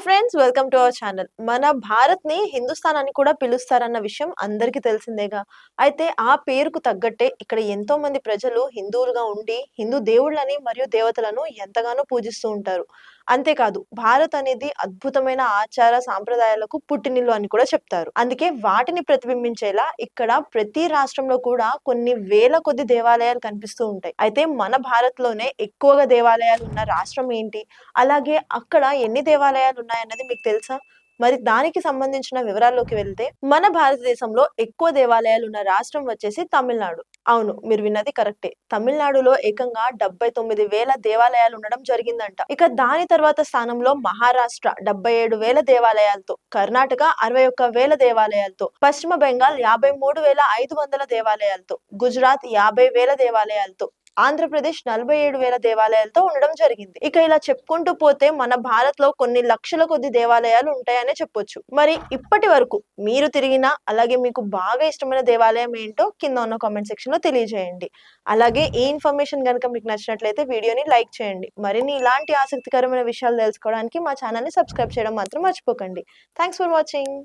Friends, welcome to our channel. మన భారత్‌ని హిందుస్థాన్ అని కూడా పిలుస్తారన్న విషయం అందరికీ తెలిసిందేగా. అయితే ఆ పేరుకు తగ్గట్టే ఇక్కడ ఎంతో మంది ప్రజలు హిందువులుగా ఉండి, హిందూ దేవుళ్ళని మరియు దేవతలను ఎంతగానో పూజిస్తూ ఉంటారు. అంతేకాదు భారత్ అనేది అద్భుతమైన ఆచార సాంప్రదాయాలకు పుట్టినిల్లు అని కూడా చెప్తారు. అందుకే వాటిని ప్రతిబింబించేలా ఇక్కడ ప్రతి రాష్ట్రంలో కూడా కొన్ని వేల కొద్ది దేవాలయాలు కనిపిస్తూ ఉంటాయి. అయితే మన భారత్‌లోనే ఎక్కువగా దేవాలయాలు ఉన్న రాష్ట్రం ఏంటి? అలాగే అక్కడ ఎన్ని దేవాలయాలు ఉన్నాయన్నది మీకు తెలుసా? మరి దానికి సంబంధించిన వివరాల్లోకి వెళ్తే, మన భారతదేశంలో ఎక్కువ దేవాలయాలు ఉన్న రాష్ట్రం వచ్చేసి తమిళనాడు. అవును, మీరు విన్నది కరెక్టే. తమిళనాడులో ఏకంగా 79,000 దేవాలయాలు ఉండడం జరిగిందంట. ఇక దాని తర్వాత స్థానంలో మహారాష్ట్ర 77,000 దేవాలయాలతో, కర్ణాటక 61,000 దేవాలయాలతో, పశ్చిమ బెంగాల్ 53,500 దేవాలయాలతో, గుజరాత్ 50,000 దేవాలయాలతో, ఆంధ్రప్రదేశ్ 47,000 దేవాలయాలతో ఉండడం జరిగింది. ఇక ఇలా చెప్పుకుంటూ పోతే మన భారత్‌లో కొన్ని లక్షల కొద్ది దేవాలయాలు ఉంటాయనే చెప్పొచ్చు. మరి ఇప్పటి వరకు మీరు తిరిగిన, అలాగే మీకు బాగా ఇష్టమైన దేవాలయం ఏంటో కింద ఉన్న కామెంట్ సెక్షన్‌లో తెలియజేయండి. అలాగే ఈ ఇన్ఫర్మేషన్ గనుక మీకు నచ్చినట్లయితే వీడియోని లైక్ చేయండి. మరిన్ని ఇలాంటి ఆసక్తికరమైన విషయాలు తెలుసుకోవడానికి మా ఛానల్‌ని సబ్స్క్రైబ్ చేయడం మాత్రం మర్చిపోకండి. Thanks for watching.